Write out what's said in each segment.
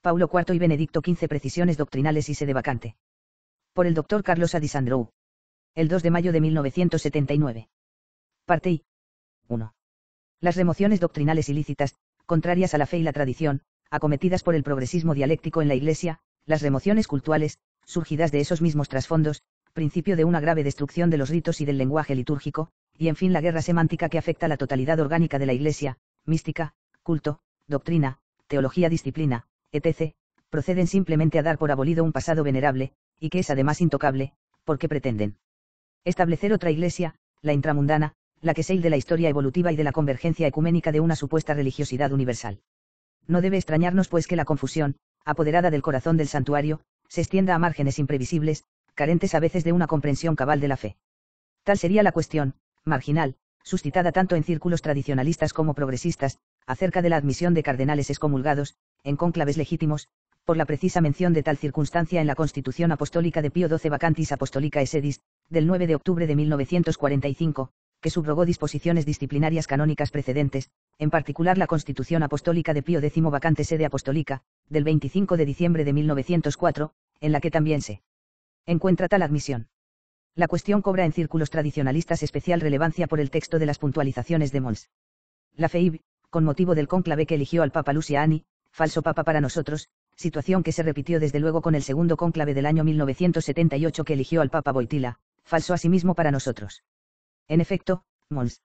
Paulo IV y Benedicto XV, Precisiones doctrinales y sede vacante. Por el Dr. Carlos Adisandrou. El 2 de mayo de 1979. Parte I. 1. Las remociones doctrinales ilícitas, contrarias a la fe y la tradición, acometidas por el progresismo dialéctico en la Iglesia, las remociones cultuales, surgidas de esos mismos trasfondos, principio de una grave destrucción de los ritos y del lenguaje litúrgico, y en fin la guerra semántica que afecta a la totalidad orgánica de la Iglesia, mística, culto, doctrina, teología, disciplina, etc., proceden simplemente a dar por abolido un pasado venerable, y que es además intocable, porque pretenden establecer otra Iglesia, la intramundana, la que seil de la historia evolutiva y de la convergencia ecuménica de una supuesta religiosidad universal. No debe extrañarnos pues que la confusión, apoderada del corazón del santuario, se extienda a márgenes imprevisibles, carentes a veces de una comprensión cabal de la fe. Tal sería la cuestión, marginal, suscitada tanto en círculos tradicionalistas como progresistas, acerca de la admisión de cardenales excomulgados, en cónclaves legítimos, por la precisa mención de tal circunstancia en la Constitución Apostólica de Pío XII Vacantis Apostolicae Sedis, del 9 de octubre de 1945, que subrogó disposiciones disciplinarias canónicas precedentes, en particular la Constitución Apostólica de Pío X Vacante Sede Apostólica, del 25 de diciembre de 1904, en la que también se encuentra tal admisión. La cuestión cobra en círculos tradicionalistas especial relevancia por el texto de las puntualizaciones de Mons. Lafeivre, con motivo del cónclave que eligió al Papa Luciani, falso Papa para nosotros, situación que se repitió desde luego con el segundo cónclave del año 1978 que eligió al Papa Wojtyła, falso asimismo para nosotros. En efecto, Mons.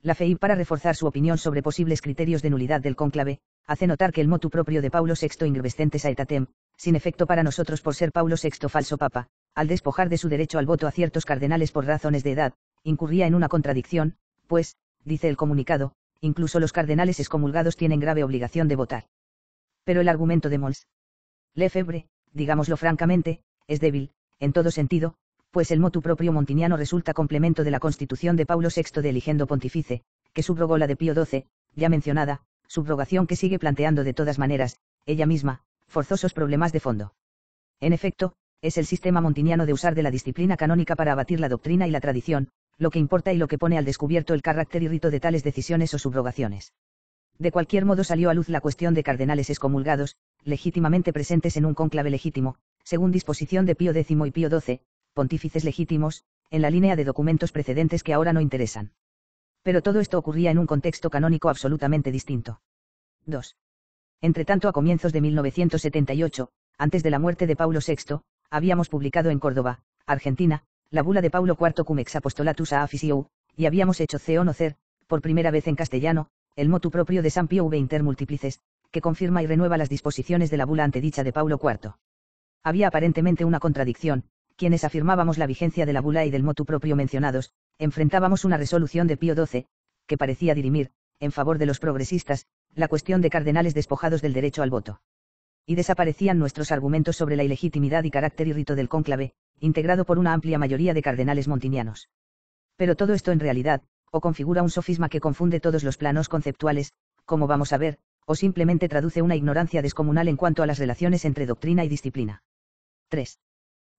Lafeivre, para reforzar su opinión sobre posibles criterios de nulidad del cónclave, hace notar que el motu propio de Paulo VI ingrescentes aetatem, sin efecto para nosotros por ser Paulo VI falso papa, al despojar de su derecho al voto a ciertos cardenales por razones de edad, incurría en una contradicción, pues, dice el comunicado, incluso los cardenales excomulgados tienen grave obligación de votar. Pero el argumento de Mons. Lefebvre, digámoslo francamente, es débil, en todo sentido, pues el motu proprio montiniano resulta complemento de la Constitución de Paulo VI de Eligendo Pontifice, que subrogó la de Pío XII, ya mencionada, subrogación que sigue planteando de todas maneras, ella misma, forzosos problemas de fondo. En efecto, es el sistema montiniano de usar de la disciplina canónica para abatir la doctrina y la tradición, lo que importa y lo que pone al descubierto el carácter y rito de tales decisiones o subrogaciones. De cualquier modo salió a luz la cuestión de cardenales excomulgados, legítimamente presentes en un cónclave legítimo, según disposición de Pío X y Pío XII, pontífices legítimos, en la línea de documentos precedentes que ahora no interesan. Pero todo esto ocurría en un contexto canónico absolutamente distinto. 2. Entretanto, a comienzos de 1978, antes de la muerte de Paulo VI, habíamos publicado en Córdoba, Argentina, la bula de Paulo IV cum ex apostolatus a Afisiou, y habíamos hecho conocer, por primera vez en castellano, el motu propio de San Pío V inter multiplices, que confirma y renueva las disposiciones de la bula antedicha de Paulo IV. Había aparentemente una contradicción, quienes afirmábamos la vigencia de la bula y del motu propio mencionados, enfrentábamos una resolución de Pío XII, que parecía dirimir, en favor de los progresistas, la cuestión de cardenales despojados del derecho al voto. Y desaparecían nuestros argumentos sobre la ilegitimidad y carácter y rito del cónclave, integrado por una amplia mayoría de cardenales montinianos. Pero todo esto en realidad, o configura un sofisma que confunde todos los planos conceptuales, como vamos a ver, o simplemente traduce una ignorancia descomunal en cuanto a las relaciones entre doctrina y disciplina. 3.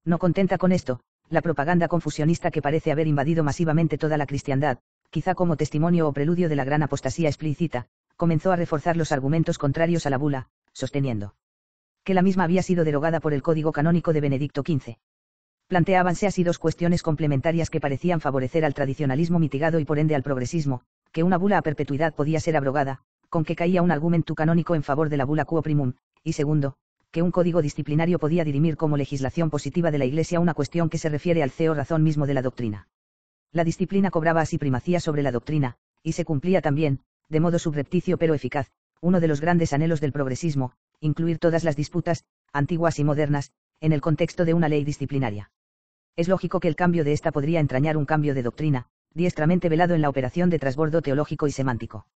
No contenta con esto, la propaganda confusionista que parece haber invadido masivamente toda la cristiandad, quizá como testimonio o preludio de la gran apostasía explícita, comenzó a reforzar los argumentos contrarios a la bula, sosteniendo que la misma había sido derogada por el Código Canónico de Benedicto XV. Planteábanse así dos cuestiones complementarias que parecían favorecer al tradicionalismo mitigado y por ende al progresismo, que una bula a perpetuidad podía ser abrogada, con que caía un argumento canónico en favor de la bula quo primum, y segundo, que un código disciplinario podía dirimir como legislación positiva de la Iglesia una cuestión que se refiere al ceo razón mismo de la doctrina. La disciplina cobraba así primacía sobre la doctrina, y se cumplía también, de modo subrepticio pero eficaz, uno de los grandes anhelos del progresismo, incluir todas las disputas, antiguas y modernas, en el contexto de una ley disciplinaria. Es lógico que el cambio de esta podría entrañar un cambio de doctrina, diestramente velado en la operación de trasbordo teológico y semántico.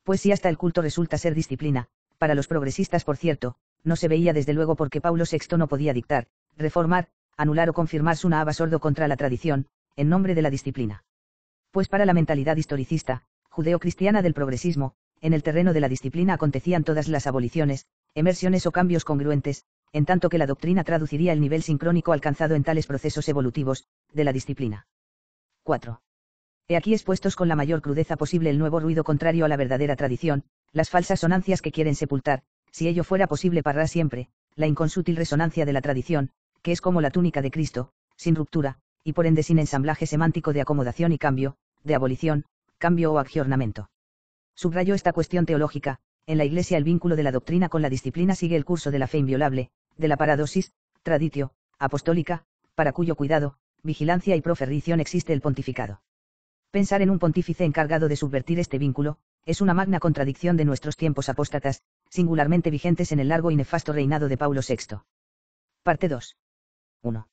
Pues si hasta el culto resulta ser disciplina, para los progresistas por cierto, no se veía desde luego porque Paulo VI no podía dictar, reformar, anular o confirmar su nava sordo contra la tradición, en nombre de la disciplina. Pues para la mentalidad historicista, judeo-cristiana del progresismo, en el terreno de la disciplina acontecían todas las aboliciones, emersiones o cambios congruentes, en tanto que la doctrina traduciría el nivel sincrónico alcanzado en tales procesos evolutivos, de la disciplina. 4. He aquí expuestos con la mayor crudeza posible el nuevo ruido contrario a la verdadera tradición, las falsas sonancias que quieren sepultar, si ello fuera posible para siempre, la inconsútil resonancia de la tradición, que es como la túnica de Cristo, sin ruptura, y por ende sin ensamblaje semántico de acomodación y cambio, de abolición, cambio o aggiornamento. Subrayo esta cuestión teológica: en la Iglesia el vínculo de la doctrina con la disciplina sigue el curso de la fe inviolable, de la paradosis, traditio, apostólica, para cuyo cuidado, vigilancia y proferrición existe el pontificado. Pensar en un pontífice encargado de subvertir este vínculo, es una magna contradicción de nuestros tiempos apóstatas, singularmente vigentes en el largo y nefasto reinado de Paulo VI. Parte 2. 1.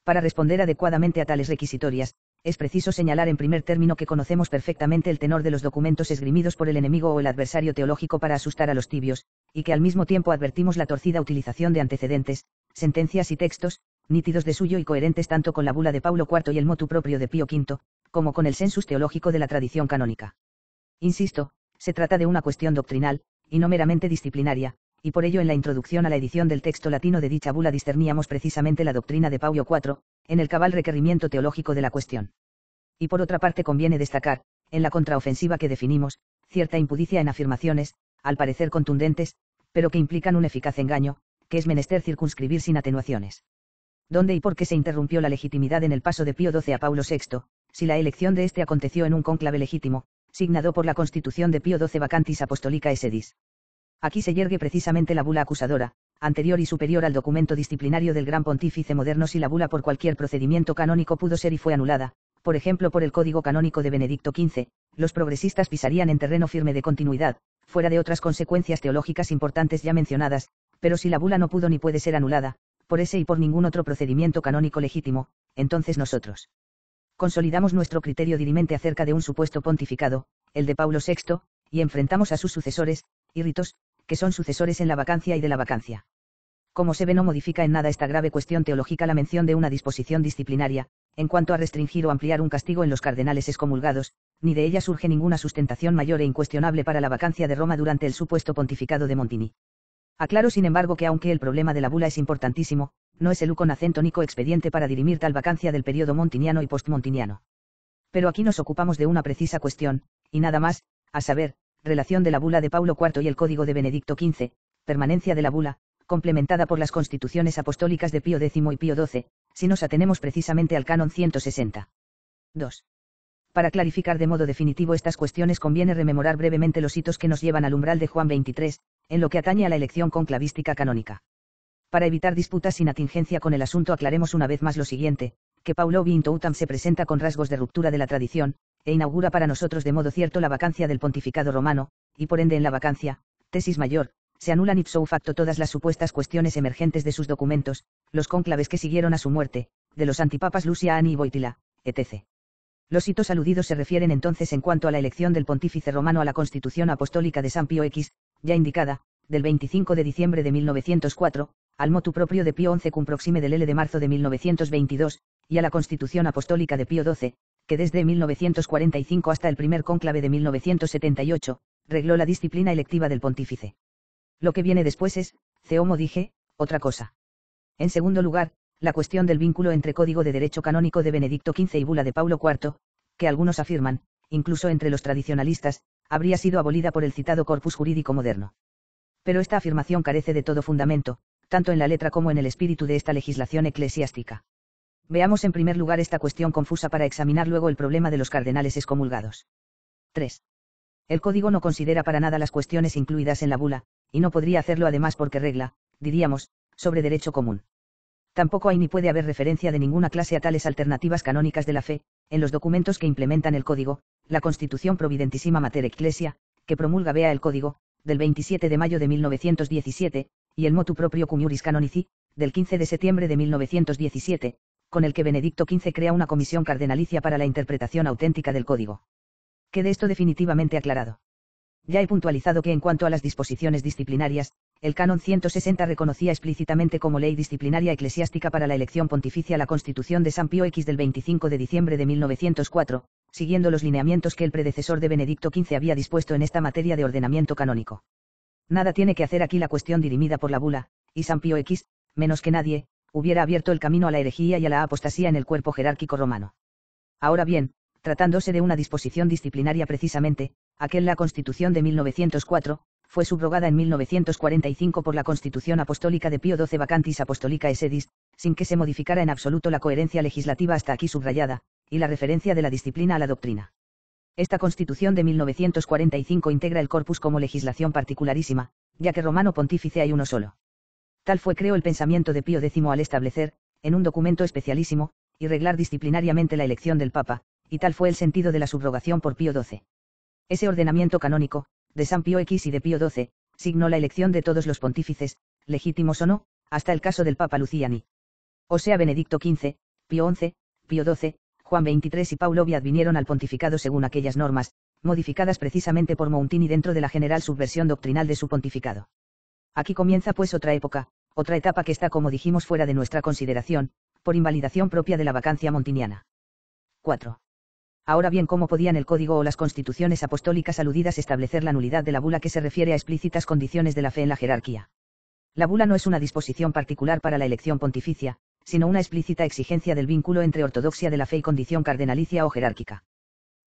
Para responder adecuadamente a tales requisitorias, es preciso señalar en primer término que conocemos perfectamente el tenor de los documentos esgrimidos por el enemigo o el adversario teológico para asustar a los tibios, y que al mismo tiempo advertimos la torcida utilización de antecedentes, sentencias y textos, nítidos de suyo y coherentes tanto con la bula de Paulo IV y el motu proprio de Pío V, como con el sensus teológico de la tradición canónica. Insisto, se trata de una cuestión doctrinal, y no meramente disciplinaria, y por ello en la introducción a la edición del texto latino de dicha bula discerníamos precisamente la doctrina de Paulo IV, en el cabal requerimiento teológico de la cuestión. Y por otra parte conviene destacar, en la contraofensiva que definimos, cierta impudicia en afirmaciones, al parecer contundentes, pero que implican un eficaz engaño, que es menester circunscribir sin atenuaciones. ¿Dónde y por qué se interrumpió la legitimidad en el paso de Pío XII a Paulo VI, si la elección de este aconteció en un cónclave legítimo, signado por la Constitución de Pío XII Vacantis Apostolicae Sedis? Aquí se yergue precisamente la bula acusadora, anterior y superior al documento disciplinario del Gran Pontífice moderno. Si la bula por cualquier procedimiento canónico pudo ser y fue anulada, por ejemplo por el Código Canónico de Benedicto XV, los progresistas pisarían en terreno firme de continuidad, fuera de otras consecuencias teológicas importantes ya mencionadas, pero si la bula no pudo ni puede ser anulada, por ese y por ningún otro procedimiento canónico legítimo, entonces nosotros consolidamos nuestro criterio dirimente acerca de un supuesto pontificado, el de Paulo VI, y enfrentamos a sus sucesores, y ritos, que son sucesores en la vacancia y de la vacancia. Como se ve, no modifica en nada esta grave cuestión teológica la mención de una disposición disciplinaria, en cuanto a restringir o ampliar un castigo en los cardenales excomulgados, ni de ella surge ninguna sustentación mayor e incuestionable para la vacancia de Roma durante el supuesto pontificado de Montini. Aclaro sin embargo que aunque el problema de la bula es importantísimo, no es el uco nacentonico expediente para dirimir tal vacancia del periodo montiniano y postmontiniano. Pero aquí nos ocupamos de una precisa cuestión, y nada más, a saber, relación de la bula de Paulo IV y el Código de Benedicto XV, permanencia de la bula, complementada por las constituciones apostólicas de Pío X y Pío XII, si nos atenemos precisamente al canon 160. 2. Para clarificar de modo definitivo estas cuestiones conviene rememorar brevemente los hitos que nos llevan al umbral de Juan 23, en lo que atañe a la elección conclavística canónica. Para evitar disputas sin atingencia con el asunto aclaremos una vez más lo siguiente, que Paulo Vinto-Utam se presenta con rasgos de ruptura de la tradición, e inaugura para nosotros de modo cierto la vacancia del pontificado romano, y por ende en la vacancia, tesis mayor, se anulan ipso facto todas las supuestas cuestiones emergentes de sus documentos, los cónclaves que siguieron a su muerte, de los antipapas Lucia Ani y Wojtyla, etc. Los hitos aludidos se refieren entonces en cuanto a la elección del pontífice romano a la Constitución Apostólica de San Pío X, ya indicada, del 25 de diciembre de 1904, al motu propio de Pío XI cum proxime del L de marzo de 1922, y a la Constitución Apostólica de Pío XII, que desde 1945 hasta el primer cónclave de 1978, regló la disciplina electiva del pontífice. Lo que viene después es, como dije, otra cosa. En segundo lugar, la cuestión del vínculo entre Código de Derecho Canónico de Benedicto XV y bula de Paulo IV, que algunos afirman, incluso entre los tradicionalistas, habría sido abolida por el citado corpus jurídico moderno. Pero esta afirmación carece de todo fundamento, tanto en la letra como en el espíritu de esta legislación eclesiástica. Veamos en primer lugar esta cuestión confusa para examinar luego el problema de los cardenales excomulgados. 3. El Código no considera para nada las cuestiones incluidas en la bula, y no podría hacerlo además porque regla, diríamos, sobre derecho común. Tampoco hay ni puede haber referencia de ninguna clase a tales alternativas canónicas de la fe, en los documentos que implementan el Código, la Constitución Providentisima Mater Ecclesia, que promulga vea el Código, del 27 de mayo de 1917, y el motu proprio cum iuris canonici, del 15 de septiembre de 1917, con el que Benedicto XV crea una comisión cardenalicia para la interpretación auténtica del Código. Quede esto definitivamente aclarado. Ya he puntualizado que en cuanto a las disposiciones disciplinarias, el canon 160 reconocía explícitamente como ley disciplinaria eclesiástica para la elección pontificia la Constitución de San Pío X del 25 de diciembre de 1904, siguiendo los lineamientos que el predecesor de Benedicto XV había dispuesto en esta materia de ordenamiento canónico. Nada tiene que hacer aquí la cuestión dirimida por la bula, y San Pío X, menos que nadie, hubiera abierto el camino a la herejía y a la apostasía en el cuerpo jerárquico romano. Ahora bien, tratándose de una disposición disciplinaria precisamente, aquel la Constitución de 1904, fue subrogada en 1945 por la Constitución Apostólica de Pío XII Vacantis Apostolicae Sedis, sin que se modificara en absoluto la coherencia legislativa hasta aquí subrayada, y la referencia de la disciplina a la doctrina. Esta Constitución de 1945 integra el corpus como legislación particularísima, ya que Romano Pontífice hay uno solo. Tal fue, creo, el pensamiento de Pío X al establecer, en un documento especialísimo, y reglar disciplinariamente la elección del Papa, y tal fue el sentido de la subrogación por Pío XII. Ese ordenamiento canónico, de San Pío X y de Pío XII, signó la elección de todos los pontífices, legítimos o no, hasta el caso del Papa Luciani. O sea, Benedicto XV, Pío XI, Pío XII, Juan XXIII y Paulo V advinieron al pontificado según aquellas normas, modificadas precisamente por Mountini dentro de la general subversión doctrinal de su pontificado. Aquí comienza pues otra época, otra etapa que está, como dijimos, fuera de nuestra consideración, por invalidación propia de la vacancia montiniana. 4. Ahora bien, ¿cómo podían el código o las constituciones apostólicas aludidas establecer la nulidad de la bula que se refiere a explícitas condiciones de la fe en la jerarquía? La bula no es una disposición particular para la elección pontificia, sino una explícita exigencia del vínculo entre ortodoxia de la fe y condición cardenalicia o jerárquica.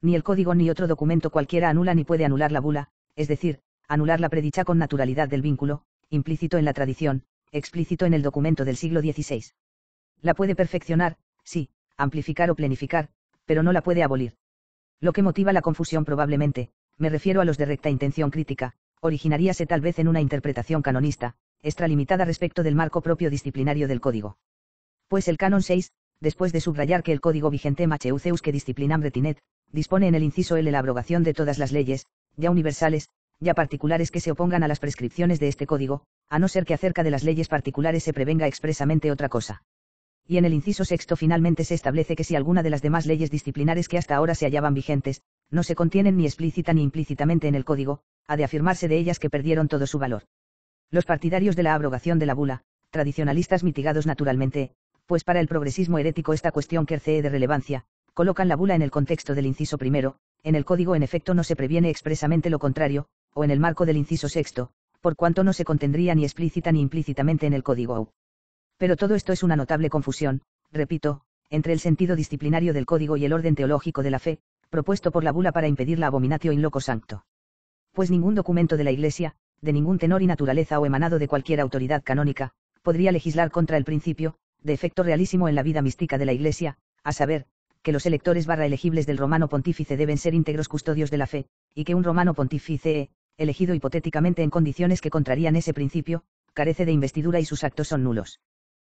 Ni el código ni otro documento cualquiera anula ni puede anular la bula, es decir, anular la predicha con naturalidad del vínculo, implícito en la tradición, explícito en el documento del siglo XVI. La puede perfeccionar, sí, amplificar o plenificar, pero no la puede abolir. Lo que motiva la confusión probablemente, me refiero a los de recta intención crítica, originaríase tal vez en una interpretación canonista, extralimitada respecto del marco propio disciplinario del código. Pues el canon 6, después de subrayar que el código vigente Maceuceus que disciplinam retinet, dispone en el inciso L la abrogación de todas las leyes, ya universales, ya particulares que se opongan a las prescripciones de este código, a no ser que acerca de las leyes particulares se prevenga expresamente otra cosa. Y en el inciso sexto finalmente se establece que si alguna de las demás leyes disciplinares que hasta ahora se hallaban vigentes, no se contienen ni explícita ni implícitamente en el código, ha de afirmarse de ellas que perdieron todo su valor. Los partidarios de la abrogación de la bula, tradicionalistas mitigados naturalmente, pues para el progresismo herético esta cuestión carece de relevancia, colocan la bula en el contexto del inciso primero, en el código en efecto no se previene expresamente lo contrario, o en el marco del inciso sexto, por cuanto no se contendría ni explícita ni implícitamente en el código. Pero todo esto es una notable confusión, repito, entre el sentido disciplinario del código y el orden teológico de la fe, propuesto por la bula para impedir la abominatio in loco sancto. Pues ningún documento de la Iglesia, de ningún tenor y naturaleza o emanado de cualquier autoridad canónica, podría legislar contra el principio, de efecto realísimo en la vida mística de la Iglesia, a saber, que los electores elegibles del romano pontífice deben ser íntegros custodios de la fe, y que un romano pontífice, elegido hipotéticamente en condiciones que contrarían ese principio, carece de investidura y sus actos son nulos.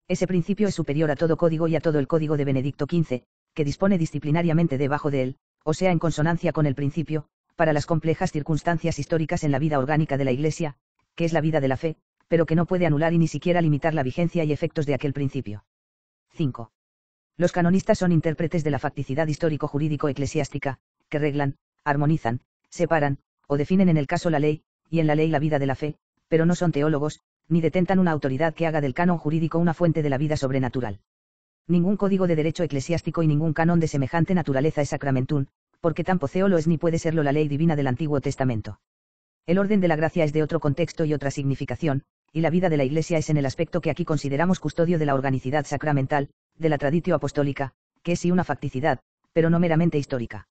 Ese principio es superior a todo código y a todo el código de Benedicto XV, que dispone disciplinariamente debajo de él, o sea en consonancia con el principio, para las complejas circunstancias históricas en la vida orgánica de la Iglesia, que es la vida de la fe, pero que no puede anular y ni siquiera limitar la vigencia y efectos de aquel principio. 5. Los canonistas son intérpretes de la facticidad histórico-jurídico-eclesiástica, que reglan, armonizan, separan, o definen en el caso la ley, y en la ley la vida de la fe, pero no son teólogos, ni detentan una autoridad que haga del canon jurídico una fuente de la vida sobrenatural. Ningún código de derecho eclesiástico y ningún canon de semejante naturaleza es sacramentum, porque tampoco lo es ni puede serlo la ley divina del Antiguo Testamento. El orden de la gracia es de otro contexto y otra significación, y la vida de la Iglesia es en el aspecto que aquí consideramos custodio de la organicidad sacramental, de la traditio apostólica, que es sí una facticidad, pero no meramente histórica.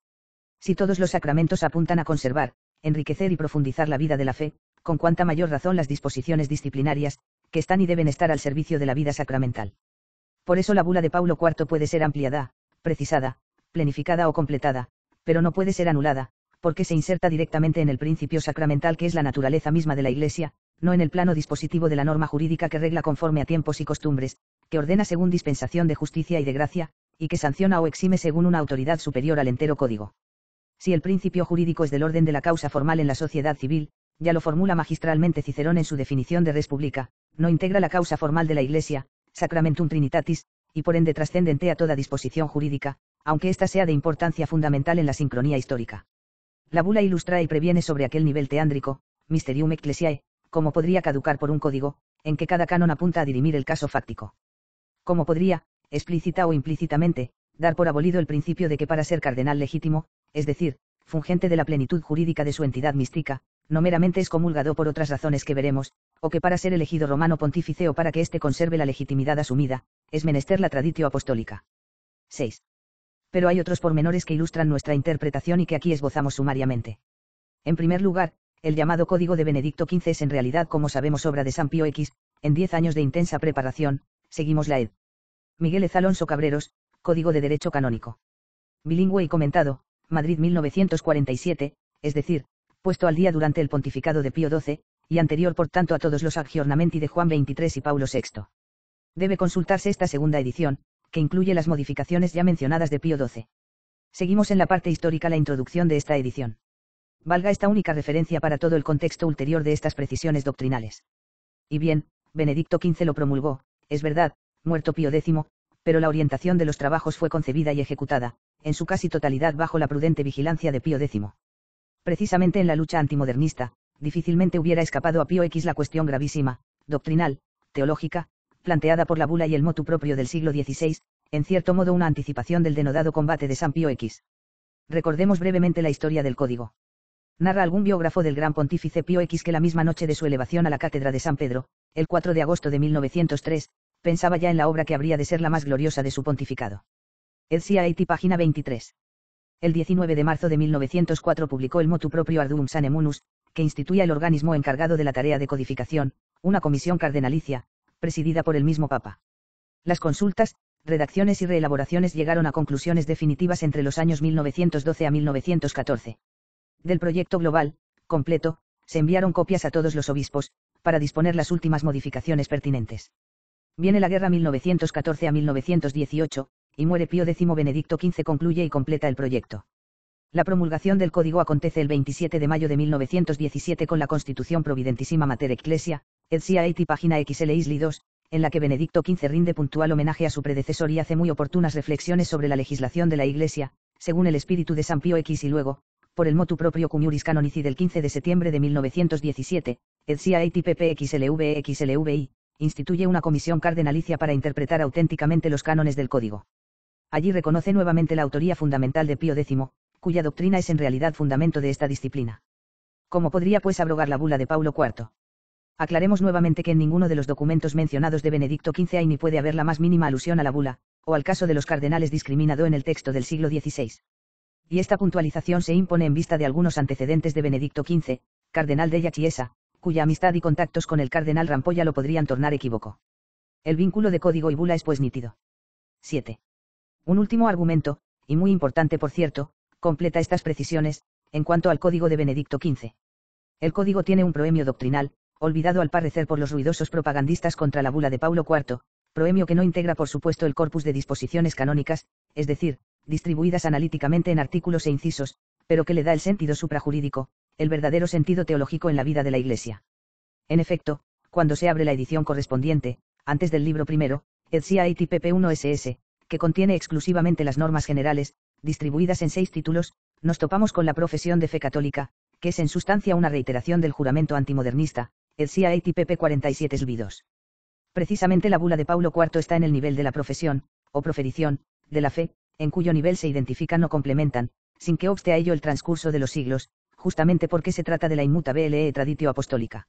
Si todos los sacramentos apuntan a conservar, enriquecer y profundizar la vida de la fe, con cuánta mayor razón las disposiciones disciplinarias, que están y deben estar al servicio de la vida sacramental. Por eso la bula de Paulo IV puede ser ampliada, precisada, planificada o completada, pero no puede ser anulada, porque se inserta directamente en el principio sacramental que es la naturaleza misma de la Iglesia, no en el plano dispositivo de la norma jurídica que regla conforme a tiempos y costumbres, que ordena según dispensación de justicia y de gracia, y que sanciona o exime según una autoridad superior al entero código. Si el principio jurídico es del orden de la causa formal en la sociedad civil, ya lo formula magistralmente Cicerón en su definición de res publica, no integra la causa formal de la Iglesia, sacramentum trinitatis, y por ende trascendente a toda disposición jurídica, aunque ésta sea de importancia fundamental en la sincronía histórica. La bula ilustra y previene sobre aquel nivel teándrico, mysterium ecclesiae, como podría caducar por un código, en que cada canon apunta a dirimir el caso fáctico. Como podría, explícita o implícitamente, dar por abolido el principio de que para ser cardenal legítimo, es decir, fungente de la plenitud jurídica de su entidad mística, no meramente es comulgado por otras razones que veremos, o que para ser elegido romano pontífice o para que éste conserve la legitimidad asumida, es menester la traditio apostólica. 6. Pero hay otros pormenores que ilustran nuestra interpretación y que aquí esbozamos sumariamente. En primer lugar, el llamado Código de Benedicto XV es en realidad, como sabemos, obra de San Pío X, en 10 años de intensa preparación. Seguimos la ed. Miguel Eza Alonso Cabreros, Código de Derecho Canónico. Bilingüe y comentado, Madrid 1947, es decir, puesto al día durante el pontificado de Pío XII, y anterior por tanto a todos los aggiornamenti de Juan XXIII y Paulo VI. Debe consultarse esta segunda edición, que incluye las modificaciones ya mencionadas de Pío XII. Seguimos en la parte histórica la introducción de esta edición. Valga esta única referencia para todo el contexto ulterior de estas precisiones doctrinales. Y bien, Benedicto XV lo promulgó, es verdad, muerto Pío X, pero la orientación de los trabajos fue concebida y ejecutada, en su casi totalidad bajo la prudente vigilancia de Pío X. Precisamente en la lucha antimodernista, difícilmente hubiera escapado a Pío X la cuestión gravísima, doctrinal, teológica, planteada por la bula y el motu propio del siglo XVI, en cierto modo una anticipación del denodado combate de San Pío X. Recordemos brevemente la historia del Código. Narra algún biógrafo del gran pontífice Pío X que la misma noche de su elevación a la cátedra de San Pedro, el 4 de agosto de 1903, pensaba ya en la obra que habría de ser la más gloriosa de su pontificado. Ed Sia-Eiti, página 23. El 19 de marzo de 1904 publicó el motu proprio Arduum Sane Munus, que instituía el organismo encargado de la tarea de codificación, una comisión cardenalicia, presidida por el mismo Papa. Las consultas, redacciones y reelaboraciones llegaron a conclusiones definitivas entre los años 1912 a 1914. Del proyecto global, completo, se enviaron copias a todos los obispos, para disponer las últimas modificaciones pertinentes. Viene la guerra 1914 a 1918, y muere Pío X. Benedicto XV concluye y completa el proyecto. La promulgación del Código acontece el 27 de mayo de 1917 con la Constitución Providentísima Mater Ecclesia, Ed Sia-Eiti, página XL Isli 2, en la que Benedicto XV rinde puntual homenaje a su predecesor y hace muy oportunas reflexiones sobre la legislación de la Iglesia, según el espíritu de San Pío X y luego, por el motu proprio Cummuris Canonici del 15 de septiembre de 1917, Ed Sia-Eiti pp XLV-XLVI, instituye una comisión cardenalicia para interpretar auténticamente los cánones del Código. Allí reconoce nuevamente la autoría fundamental de Pío X, cuya doctrina es en realidad fundamento de esta disciplina. ¿Cómo podría pues abrogar la bula de Paulo IV? Aclaremos nuevamente que en ninguno de los documentos mencionados de Benedicto XV hay ni puede haber la más mínima alusión a la bula, o al caso de los cardenales discriminado en el texto del siglo XVI. Y esta puntualización se impone en vista de algunos antecedentes de Benedicto XV, cardenal della Chiesa, cuya amistad y contactos con el cardenal Rampolla lo podrían tornar equívoco. El vínculo de código y bula es pues nítido. 7. Un último argumento, y muy importante por cierto, completa estas precisiones, en cuanto al código de Benedicto XV. El código tiene un proemio doctrinal, olvidado al parecer por los ruidosos propagandistas contra la bula de Paulo IV, proemio que no integra por supuesto el corpus de disposiciones canónicas, es decir, distribuidas analíticamente en artículos e incisos, pero que le da el sentido suprajurídico, el verdadero sentido teológico en la vida de la Iglesia. En efecto, cuando se abre la edición correspondiente, antes del libro primero, Ed Sia-Eiti pp 1 ss, que contiene exclusivamente las normas generales, distribuidas en 6 títulos, nos topamos con la profesión de fe católica, que es en sustancia una reiteración del juramento antimodernista, Ed Sia-Eiti pp 47 sb2. Precisamente la bula de Paulo IV está en el nivel de la profesión, o proferición, de la fe, en cuyo nivel se identifican o complementan, sin que obste a ello el transcurso de los siglos, justamente porque se trata de la inmutabile traditio apostólica.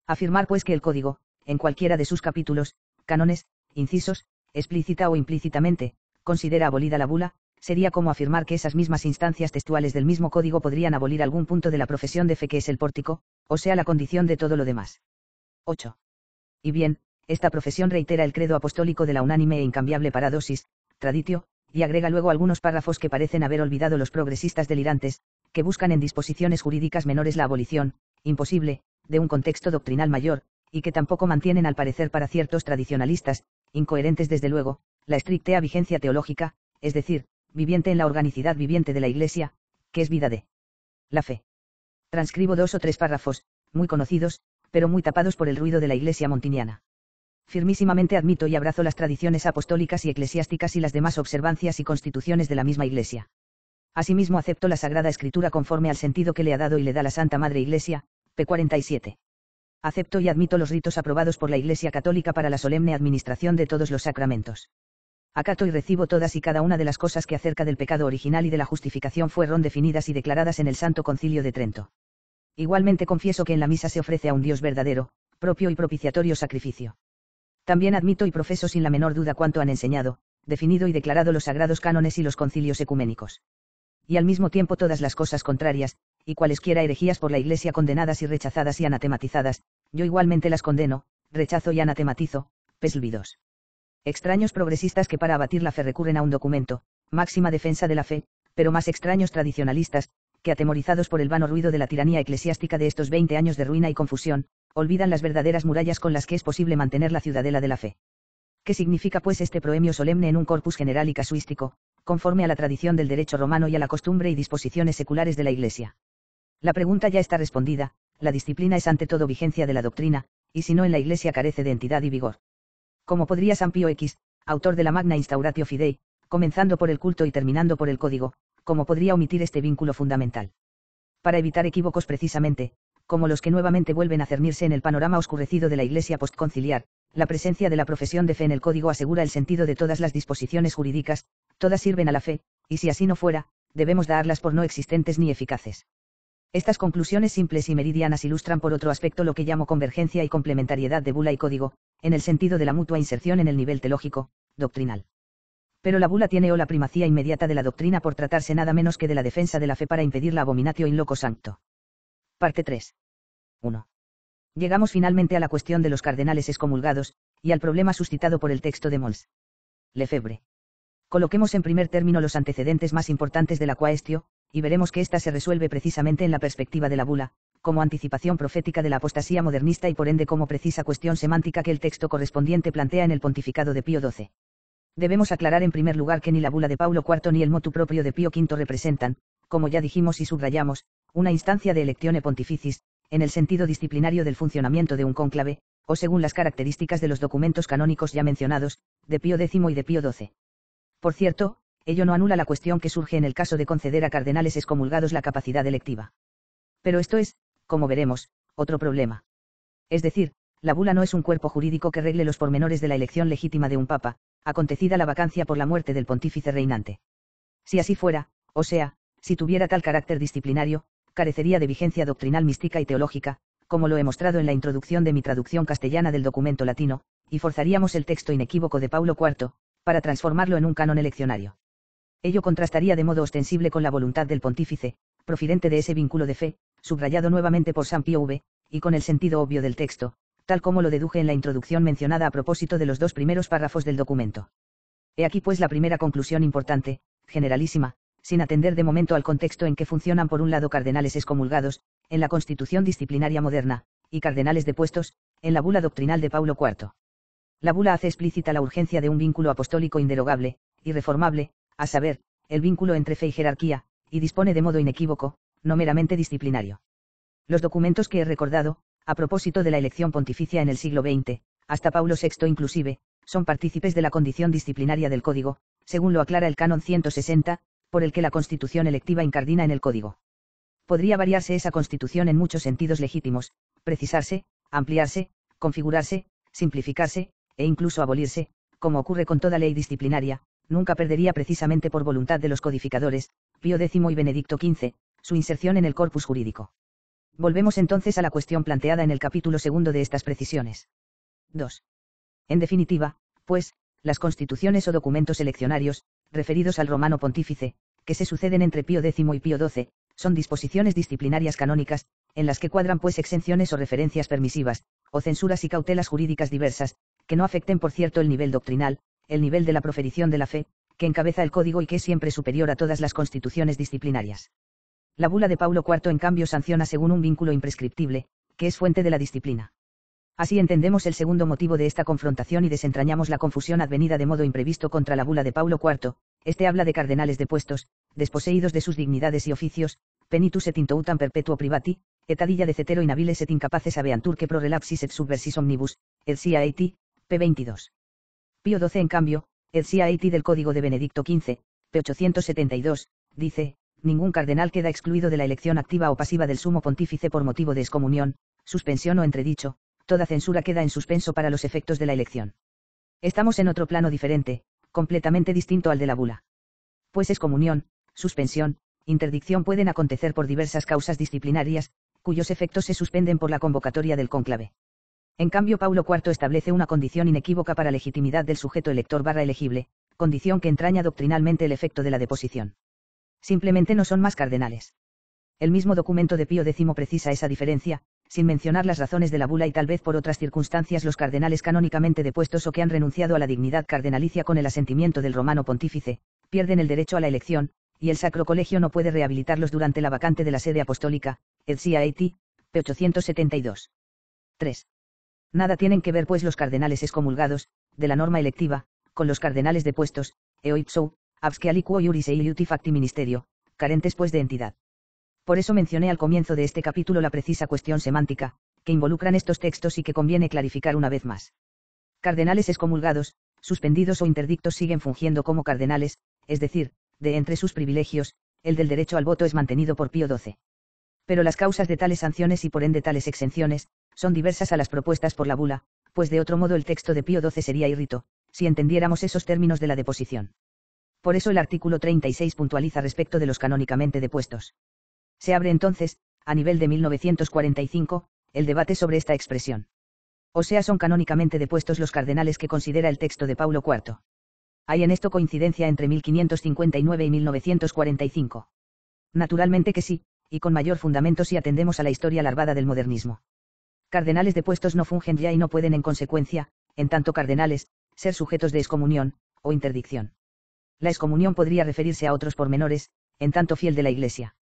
Afirmar pues que el código, en cualquiera de sus capítulos, cánones, incisos, explícita o implícitamente, considera abolida la bula, sería como afirmar que esas mismas instancias textuales del mismo código podrían abolir algún punto de la profesión de fe que es el pórtico, o sea la condición de todo lo demás. 8. Y bien, esta profesión reitera el credo apostólico de la unánime e incambiable paradosis, traditio, y agrega luego algunos párrafos que parecen haber olvidado los progresistas delirantes, que buscan en disposiciones jurídicas menores la abolición, imposible, de un contexto doctrinal mayor, y que tampoco mantienen al parecer para ciertos tradicionalistas, incoherentes desde luego, la estricta vigencia teológica, es decir, viviente en la organicidad viviente de la Iglesia, que es vida de la fe. Transcribo 2 o 3 párrafos, muy conocidos, pero muy tapados por el ruido de la Iglesia montiniana. Firmísimamente admito y abrazo las tradiciones apostólicas y eclesiásticas y las demás observancias y constituciones de la misma Iglesia. Asimismo acepto la Sagrada Escritura conforme al sentido que le ha dado y le da la Santa Madre Iglesia, p. 47. Acepto y admito los ritos aprobados por la Iglesia Católica para la solemne administración de todos los sacramentos. Acato y recibo todas y cada una de las cosas que acerca del pecado original y de la justificación fueron definidas y declaradas en el Santo Concilio de Trento. Igualmente confieso que en la misa se ofrece a un Dios verdadero, propio y propiciatorio sacrificio. También admito y profeso sin la menor duda cuanto han enseñado, definido y declarado los sagrados cánones y los concilios ecuménicos. Y al mismo tiempo todas las cosas contrarias, y cualesquiera herejías por la Iglesia condenadas y rechazadas y anatematizadas, yo igualmente las condeno, rechazo y anatematizo. Peslvi 2. Extraños progresistas que para abatir la fe recurren a un documento, máxima defensa de la fe, pero más extraños tradicionalistas, que atemorizados por el vano ruido de la tiranía eclesiástica de estos 20 años de ruina y confusión, olvidan las verdaderas murallas con las que es posible mantener la ciudadela de la fe. ¿Qué significa pues este proemio solemne en un corpus general y casuístico, conforme a la tradición del derecho romano y a la costumbre y disposiciones seculares de la Iglesia? La pregunta ya está respondida, la disciplina es ante todo vigencia de la doctrina, y si no en la Iglesia carece de entidad y vigor. ¿Cómo podría San Pío X, autor de la Magna Instauratio Fidei, comenzando por el culto y terminando por el código, cómo podría omitir este vínculo fundamental? Para evitar equívocos precisamente, como los que nuevamente vuelven a cernirse en el panorama oscurecido de la Iglesia postconciliar, la presencia de la profesión de fe en el código asegura el sentido de todas las disposiciones jurídicas, todas sirven a la fe, y si así no fuera, debemos darlas por no existentes ni eficaces. Estas conclusiones simples y meridianas ilustran por otro aspecto lo que llamo convergencia y complementariedad de bula y código, en el sentido de la mutua inserción en el nivel teológico, doctrinal. Pero la bula tiene la primacía inmediata de la doctrina por tratarse nada menos que de la defensa de la fe para impedir la abominatio in loco sancto. Parte 3. 1. Llegamos finalmente a la cuestión de los cardenales excomulgados, y al problema suscitado por el texto de Mons. Lefebvre. Coloquemos en primer término los antecedentes más importantes de la quaestio, y veremos que ésta se resuelve precisamente en la perspectiva de la bula, como anticipación profética de la apostasía modernista y por ende como precisa cuestión semántica que el texto correspondiente plantea en el pontificado de Pío XII. Debemos aclarar en primer lugar que ni la bula de Paulo IV ni el motu propio de Pío V representan, como ya dijimos y subrayamos, una instancia de electione pontificis, en el sentido disciplinario del funcionamiento de un cónclave, o según las características de los documentos canónicos ya mencionados, de Pío X y de Pío XII. Por cierto, ello no anula la cuestión que surge en el caso de conceder a cardenales excomulgados la capacidad electiva. Pero esto es, como veremos, otro problema. Es decir, la bula no es un cuerpo jurídico que regle los pormenores de la elección legítima de un papa, acontecida la vacancia por la muerte del pontífice reinante. Si así fuera, o sea, si tuviera tal carácter disciplinario, carecería de vigencia doctrinal mística y teológica, como lo he mostrado en la introducción de mi traducción castellana del documento latino, y forzaríamos el texto inequívoco de Paulo IV, para transformarlo en un canon eleccionario. Ello contrastaría de modo ostensible con la voluntad del pontífice, profidente de ese vínculo de fe, subrayado nuevamente por San Pío V, y con el sentido obvio del texto, tal como lo deduje en la introducción mencionada a propósito de los dos primeros párrafos del documento. He aquí pues la primera conclusión importante, generalísima, sin atender de momento al contexto en que funcionan por un lado cardenales excomulgados, en la constitución disciplinaria moderna, y cardenales depuestos, en la bula doctrinal de Paulo IV. La bula hace explícita la urgencia de un vínculo apostólico inderogable, irreformable, a saber, el vínculo entre fe y jerarquía, y dispone de modo inequívoco, no meramente disciplinario. Los documentos que he recordado, a propósito de la elección pontificia en el siglo XX, hasta Paulo VI inclusive, son partícipes de la condición disciplinaria del Código, según lo aclara el Canon 160, por el que la constitución electiva incardina en el Código. Podría variarse esa constitución en muchos sentidos legítimos, precisarse, ampliarse, configurarse, simplificarse, e incluso abolirse, como ocurre con toda ley disciplinaria, nunca perdería precisamente por voluntad de los codificadores, Pío X y Benedicto XV, su inserción en el corpus jurídico. Volvemos entonces a la cuestión planteada en el capítulo segundo de estas precisiones. 2. En definitiva, pues, las constituciones o documentos eleccionarios, referidos al romano pontífice, que se suceden entre Pío X y Pío XII, son disposiciones disciplinarias canónicas, en las que cuadran pues exenciones o referencias permisivas, o censuras y cautelas jurídicas diversas, que no afecten por cierto el nivel doctrinal, el nivel de la proferición de la fe, que encabeza el código y que es siempre superior a todas las constituciones disciplinarias. La bula de Paulo IV en cambio sanciona según un vínculo imprescriptible, que es fuente de la disciplina. Así entendemos el segundo motivo de esta confrontación y desentrañamos la confusión advenida de modo imprevisto contra la bula de Paulo IV. Este habla de cardenales depuestos, desposeídos de sus dignidades y oficios, penitus et intoutam perpetuo privati, et adilla de cetero inhabiles et incapaces habeantur pro relapsis et subversis omnibus, et sia eiti, p. 22. Pío XII en cambio, et sia eiti del Código de Benedicto XV, p. 872, dice, ningún cardenal queda excluido de la elección activa o pasiva del sumo pontífice por motivo de excomunión, suspensión o entredicho, toda censura queda en suspenso para los efectos de la elección. Estamos en otro plano diferente, completamente distinto al de la bula. Pues excomunión, suspensión, interdicción pueden acontecer por diversas causas disciplinarias, cuyos efectos se suspenden por la convocatoria del cónclave. En cambio Paulo IV establece una condición inequívoca para legitimidad del sujeto elector elegible, condición que entraña doctrinalmente el efecto de la deposición. Simplemente no son más cardenales. El mismo documento de Pío X precisa esa diferencia, sin mencionar las razones de la bula y tal vez por otras circunstancias los cardenales canónicamente depuestos o que han renunciado a la dignidad cardenalicia con el asentimiento del romano pontífice, pierden el derecho a la elección, y el Sacro Colegio no puede rehabilitarlos durante la vacante de la sede apostólica, ed CAT, p. 872. 3. Nada tienen que ver pues los cardenales excomulgados, de la norma electiva, con los cardenales depuestos, eo ipso, absque aliquo iuris e iliuti facti ministerio, carentes pues de entidad. Por eso mencioné al comienzo de este capítulo la precisa cuestión semántica, que involucran estos textos y que conviene clarificar una vez más. Cardenales excomulgados, suspendidos o interdictos siguen fungiendo como cardenales, es decir, de entre sus privilegios, el del derecho al voto es mantenido por Pío XII. Pero las causas de tales sanciones y por ende tales exenciones, son diversas a las propuestas por la bula, pues de otro modo el texto de Pío XII sería irrito, si entendiéramos esos términos de la deposición. Por eso el artículo 36 puntualiza respecto de los canónicamente depuestos. Se abre entonces, a nivel de 1945, el debate sobre esta expresión. O sea, son canónicamente depuestos los cardenales que considera el texto de Paulo IV. Hay en esto coincidencia entre 1559 y 1945. Naturalmente que sí, y con mayor fundamento si atendemos a la historia larvada del modernismo. Cardenales depuestos no fungen ya y no pueden en consecuencia, en tanto cardenales, ser sujetos de excomunión, o interdicción. La excomunión podría referirse a otros pormenores, en tanto fiel de la Iglesia.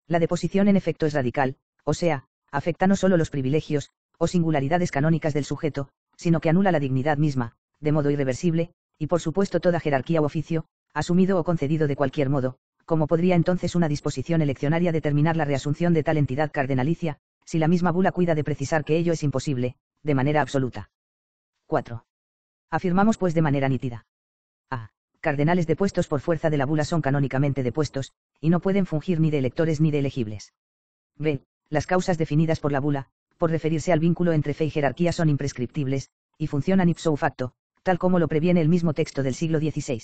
La deposición en efecto es radical, o sea, afecta no solo los privilegios, o singularidades canónicas del sujeto, sino que anula la dignidad misma, de modo irreversible, y por supuesto toda jerarquía u oficio, asumido o concedido de cualquier modo, como podría entonces una disposición eleccionaria determinar la reasunción de tal entidad cardenalicia, si la misma bula cuida de precisar que ello es imposible, de manera absoluta. 4. Afirmamos pues de manera nítida. A. Cardenales depuestos por fuerza de la bula son canónicamente depuestos, y no pueden fungir ni de electores ni de elegibles. B. Las causas definidas por la bula, por referirse al vínculo entre fe y jerarquía son imprescriptibles, y funcionan ipso facto, tal como lo previene el mismo texto del siglo XVI.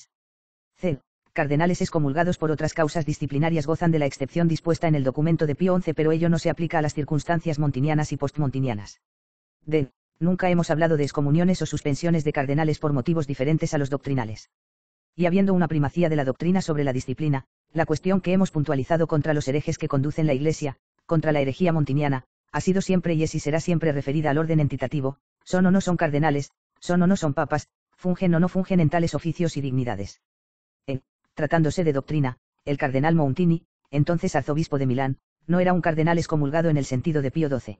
C. Cardenales excomulgados por otras causas disciplinarias gozan de la excepción dispuesta en el documento de Pío XI, pero ello no se aplica a las circunstancias montinianas y postmontinianas. D. Nunca hemos hablado de excomuniones o suspensiones de cardenales por motivos diferentes a los doctrinales. Y habiendo una primacía de la doctrina sobre la disciplina, la cuestión que hemos puntualizado contra los herejes que conducen la Iglesia, contra la herejía montiniana, ha sido siempre y es y será siempre referida al orden entitativo, son o no son cardenales, son o no son papas, fungen o no fungen en tales oficios y dignidades. Tratándose de doctrina, el cardenal Montini, entonces arzobispo de Milán, no era un cardenal excomulgado en el sentido de Pío XII.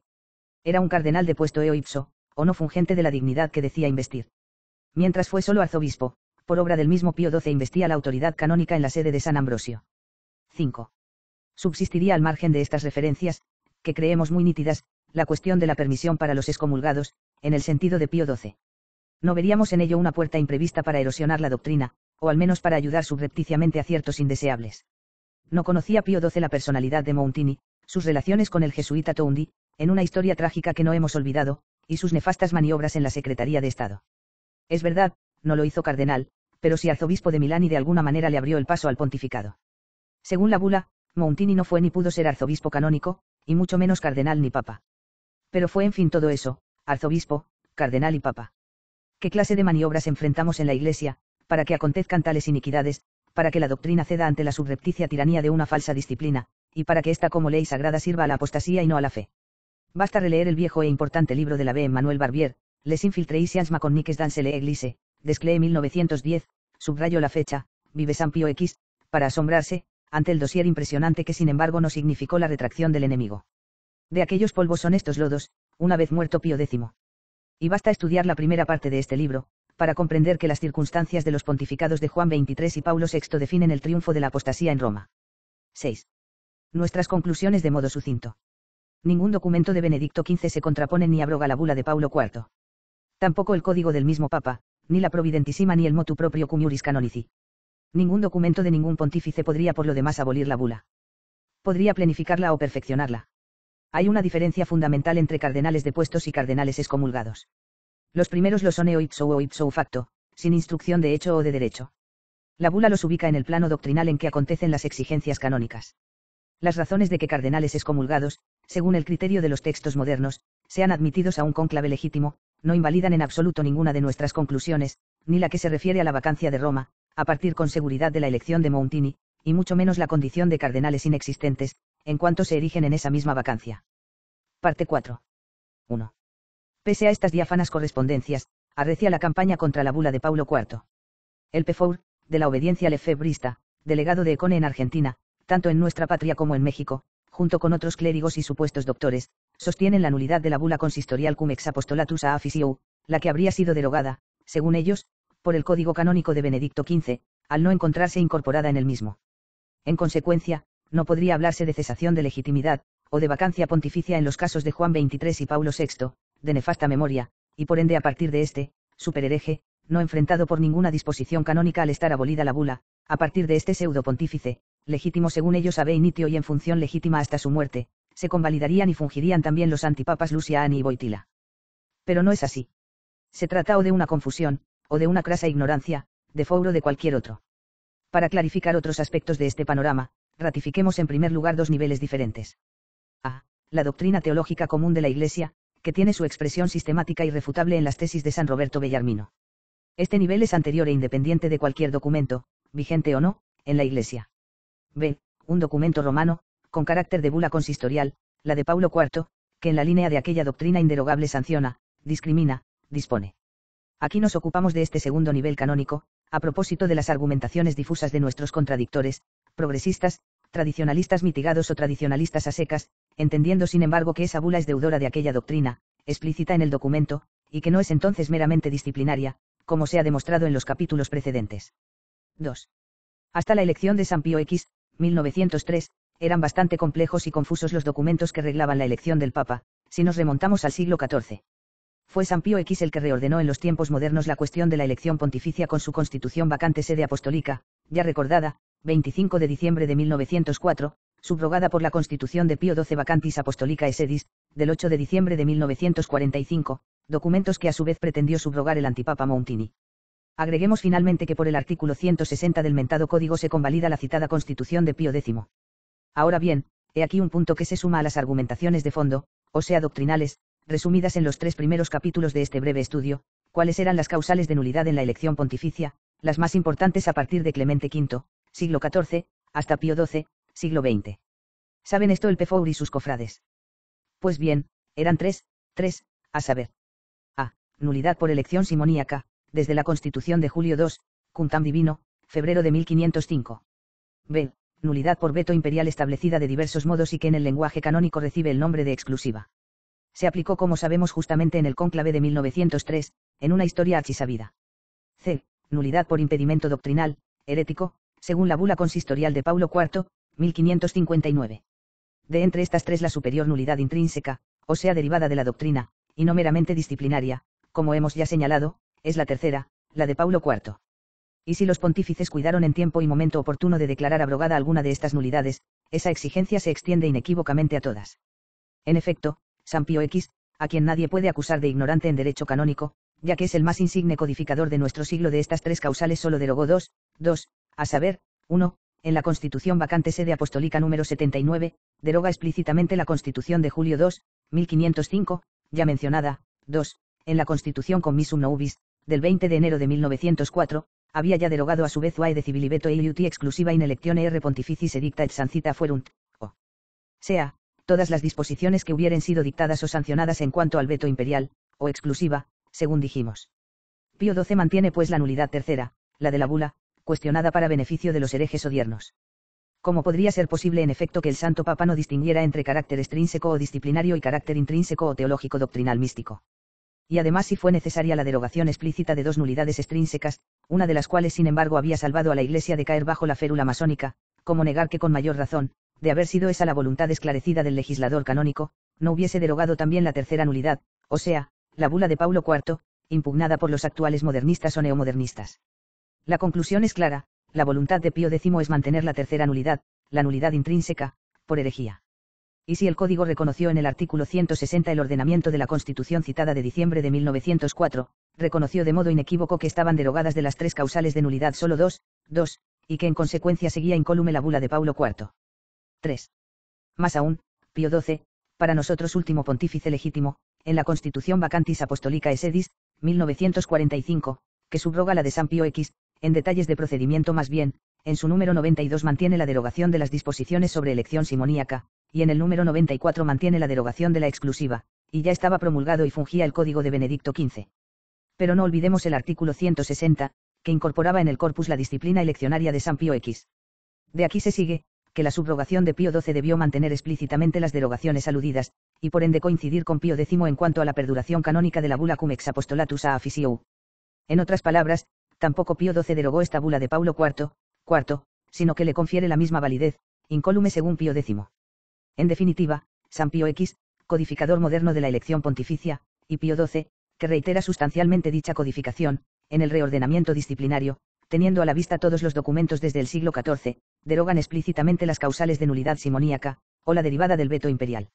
Era un cardenal depuesto eo ipso, o no fungente de la dignidad que decía investir. Mientras fue solo arzobispo, por obra del mismo Pío XII investía la autoridad canónica en la sede de San Ambrosio. 5. Subsistiría al margen de estas referencias, que creemos muy nítidas, la cuestión de la permisión para los excomulgados, en el sentido de Pío XII. No veríamos en ello una puerta imprevista para erosionar la doctrina, o al menos para ayudar subrepticiamente a ciertos indeseables. No conocía Pío XII la personalidad de Montini, sus relaciones con el jesuita Toundi, en una historia trágica que no hemos olvidado, y sus nefastas maniobras en la Secretaría de Estado. Es verdad, no lo hizo cardenal, pero sí arzobispo de Milán y de alguna manera le abrió el paso al pontificado. Según la bula, Montini no fue ni pudo ser arzobispo canónico, y mucho menos cardenal ni papa. Pero fue en fin todo eso, arzobispo, cardenal y papa. ¿Qué clase de maniobras enfrentamos en la Iglesia, para que acontezcan tales iniquidades, para que la doctrina ceda ante la subrepticia tiranía de una falsa disciplina, y para que ésta como ley sagrada sirva a la apostasía y no a la fe? Basta releer el viejo e importante libro de la B. Emmanuel Barbier, Les infiltrations maconiques dans l'Église, Desclée 1910, subrayo la fecha, Vive San Pío X, para asombrarse, ante el dossier impresionante que sin embargo no significó la retracción del enemigo. De aquellos polvos son estos lodos, una vez muerto Pío X. Y basta estudiar la primera parte de este libro, para comprender que las circunstancias de los pontificados de Juan XXIII y Paulo VI definen el triunfo de la apostasía en Roma. 6. Nuestras conclusiones de modo sucinto. Ningún documento de Benedicto XV se contrapone ni abroga la bula de Paulo IV. Tampoco el código del mismo Papa, ni la Providentísima ni el motu proprio cum iuris canonici. Ningún documento de ningún pontífice podría por lo demás abolir la bula. Podría planificarla o perfeccionarla. Hay una diferencia fundamental entre cardenales depuestos y cardenales excomulgados. Los primeros lo son eo ipso o ipso facto, sin instrucción de hecho o de derecho. La bula los ubica en el plano doctrinal en que acontecen las exigencias canónicas. Las razones de que cardenales excomulgados, según el criterio de los textos modernos, sean admitidos a un cónclave legítimo, no invalidan en absoluto ninguna de nuestras conclusiones, ni la que se refiere a la vacancia de Roma, a partir con seguridad de la elección de Montini, y mucho menos la condición de cardenales inexistentes, en cuanto se erigen en esa misma vacancia. Parte 4. 1. Pese a estas diáfanas correspondencias, arrecia la campaña contra la bula de Paulo IV. El PFOUR, de la obediencia lefebrista, delegado de Econe en Argentina, tanto en nuestra patria como en México, junto con otros clérigos y supuestos doctores, sostienen la nulidad de la bula consistorial cum ex apostolatus a officio, la que habría sido derogada, según ellos, por el Código Canónico de Benedicto XV, al no encontrarse incorporada en el mismo. En consecuencia, no podría hablarse de cesación de legitimidad, o de vacancia pontificia en los casos de Juan XXIII y Paulo VI, de nefasta memoria, y por ende a partir de este, superhereje, no enfrentado por ninguna disposición canónica al estar abolida la bula, a partir de este pseudo pontífice, legítimo según ellos ab initio y en función legítima hasta su muerte, se convalidarían y fungirían también los antipapas Luciani y Wojtyla. Pero no es así. Se trata o de una confusión, o de una crasa ignorancia, de Fouro de cualquier otro. Para clarificar otros aspectos de este panorama, ratifiquemos en primer lugar dos niveles diferentes. A. La doctrina teológica común de la Iglesia, que tiene su expresión sistemática y irrefutable en las tesis de San Roberto Bellarmino. Este nivel es anterior e independiente de cualquier documento, vigente o no, en la Iglesia. B. Un documento romano, con carácter de bula consistorial, la de Paulo IV, que en la línea de aquella doctrina inderogable sanciona, discrimina, dispone. Aquí nos ocupamos de este segundo nivel canónico, a propósito de las argumentaciones difusas de nuestros contradictores, progresistas, tradicionalistas mitigados o tradicionalistas a secas, entendiendo sin embargo que esa bula es deudora de aquella doctrina, explícita en el documento, y que no es entonces meramente disciplinaria, como se ha demostrado en los capítulos precedentes. 2. Hasta la elección de San Pío X, 1903, eran bastante complejos y confusos los documentos que reglaban la elección del Papa, si nos remontamos al siglo XIV. Fue San Pío X el que reordenó en los tiempos modernos la cuestión de la elección pontificia con su constitución vacante sede apostólica, ya recordada, 25 de diciembre de 1904, subrogada por la constitución de Pío XII vacantis apostolicae sedis, del 8 de diciembre de 1945, documentos que a su vez pretendió subrogar el antipapa Montini. Agreguemos finalmente que por el artículo 160 del mentado código se convalida la citada constitución de Pío X. Ahora bien, he aquí un punto que se suma a las argumentaciones de fondo, o sea doctrinales, resumidas en los 3 primeros capítulos de este breve estudio, cuáles eran las causales de nulidad en la elección pontificia, las más importantes a partir de Clemente V, siglo XIV, hasta Pío XII, siglo XX. ¿Saben esto el PFOUR y sus cofrades? Pues bien, eran tres, a saber. A. Nulidad por elección simoníaca, desde la Constitución de Julio II, cum tam divino, febrero de 1505. B. Nulidad por veto imperial establecida de diversos modos y que en el lenguaje canónico recibe el nombre de exclusiva. Se aplicó como sabemos justamente en el cónclave de 1903, en una historia archisabida. C. Nulidad por impedimento doctrinal, herético, según la bula consistorial de Paulo IV, 1559. De entre estas tres la superior nulidad intrínseca, o sea derivada de la doctrina, y no meramente disciplinaria, como hemos ya señalado, es la tercera, la de Paulo IV. Y si los pontífices cuidaron en tiempo y momento oportuno de declarar abrogada alguna de estas nulidades, esa exigencia se extiende inequívocamente a todas. En efecto, San Pío X, a quien nadie puede acusar de ignorante en derecho canónico, ya que es el más insigne codificador de nuestro siglo, de estas tres causales solo derogó dos, a saber, 1, en la Constitución vacante sede apostólica número 79, deroga explícitamente la Constitución de Julio II, 1505, ya mencionada. 2, en la Constitución Commissum Novus, del 20 de enero de 1904, había ya derogado a su vez Uae de Civilibeto Eiuti exclusiva in electione R pontificis edicta et sancita fuerunt, o sea, todas las disposiciones que hubieren sido dictadas o sancionadas en cuanto al veto imperial, o exclusiva, según dijimos. Pío XII mantiene pues la nulidad tercera, la de la bula, cuestionada para beneficio de los herejes odiernos. ¿Cómo podría ser posible en efecto que el Santo Papa no distinguiera entre carácter extrínseco o disciplinario y carácter intrínseco o teológico doctrinal místico? Y además si fue necesaria la derogación explícita de dos nulidades extrínsecas, una de las cuales sin embargo había salvado a la Iglesia de caer bajo la férula masónica, ¿cómo negar que con mayor razón, de haber sido esa la voluntad esclarecida del legislador canónico, no hubiese derogado también la tercera nulidad, o sea, la bula de Paulo IV, impugnada por los actuales modernistas o neomodernistas? La conclusión es clara, la voluntad de Pío X es mantener la tercera nulidad, la nulidad intrínseca, por herejía. Y si el Código reconoció en el artículo 160 el ordenamiento de la Constitución citada de diciembre de 1904, reconoció de modo inequívoco que estaban derogadas de las tres causales de nulidad solo dos, y que en consecuencia seguía incólume la bula de Paulo IV. 3. Más aún, Pío XII, para nosotros último pontífice legítimo, en la Constitución Vacantis Apostolicae Sedis, 1945, que subroga la de San Pío X, en detalles de procedimiento más bien, en su número 92 mantiene la derogación de las disposiciones sobre elección simoníaca, y en el número 94 mantiene la derogación de la exclusiva, y ya estaba promulgado y fungía el Código de Benedicto XV. Pero no olvidemos el artículo 160, que incorporaba en el corpus la disciplina eleccionaria de San Pío X. De aquí se sigue, que la subrogación de Pío XII debió mantener explícitamente las derogaciones aludidas, y por ende coincidir con Pío X en cuanto a la perduración canónica de la bula cum ex apostolatus a officiou. En otras palabras, tampoco Pío XII derogó esta bula de Paulo IV, sino que le confiere la misma validez, incólume según Pío X. En definitiva, San Pío X, codificador moderno de la elección pontificia, y Pío XII, que reitera sustancialmente dicha codificación, en el reordenamiento disciplinario, teniendo a la vista todos los documentos desde el siglo XIV, derogan explícitamente las causales de nulidad simoníaca, o la derivada del veto imperial.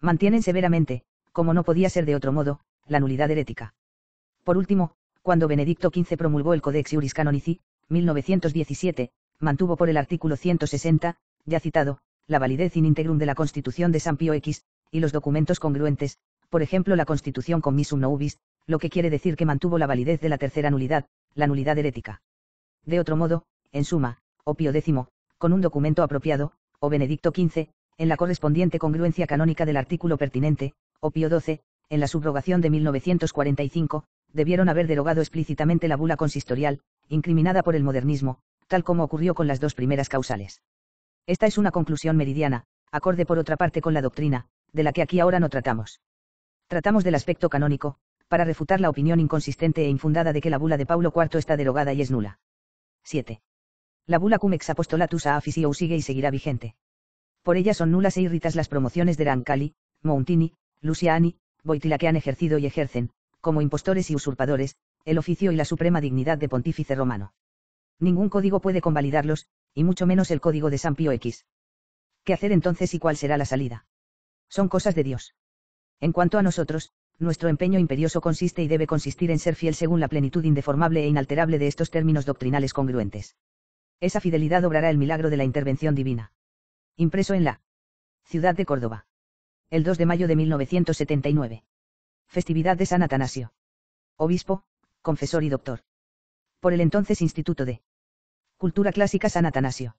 Mantienen severamente, como no podía ser de otro modo, la nulidad herética. Por último, cuando Benedicto XV promulgó el Codex Iuris Canonici, 1917, mantuvo por el artículo 160, ya citado, la validez in integrum de la Constitución de San Pío X, y los documentos congruentes, por ejemplo la Constitución Commissum Novus, lo que quiere decir que mantuvo la validez de la tercera nulidad, la nulidad herética. De otro modo, en suma, o Pío X, con un documento apropiado, o Benedicto XV, en la correspondiente congruencia canónica del artículo pertinente, o Pío XII, en la subrogación de 1945, debieron haber derogado explícitamente la bula consistorial, incriminada por el modernismo, tal como ocurrió con las dos primeras causales. Esta es una conclusión meridiana, acorde por otra parte con la doctrina, de la que aquí ahora no tratamos. Tratamos del aspecto canónico, para refutar la opinión inconsistente e infundada de que la bula de Paulo IV está derogada y es nula. 7. La bula cum ex apostolatus a officiou sigue y seguirá vigente. Por ella son nulas e irritas las promociones de Rancalli, Mountini, Luciani, Boitila que han ejercido y ejercen, como impostores y usurpadores, el oficio y la suprema dignidad de pontífice romano. Ningún código puede convalidarlos, y mucho menos el código de San Pío X. ¿Qué hacer entonces y cuál será la salida? Son cosas de Dios. En cuanto a nosotros, nuestro empeño imperioso consiste y debe consistir en ser fiel según la plenitud indeformable e inalterable de estos términos doctrinales congruentes. Esa fidelidad obrará el milagro de la intervención divina. Impreso en la ciudad de Córdoba. El 2 de mayo de 1979. Festividad de San Atanasio. Obispo, confesor y doctor. Por el entonces Instituto de Cultura Clásica San Atanasio.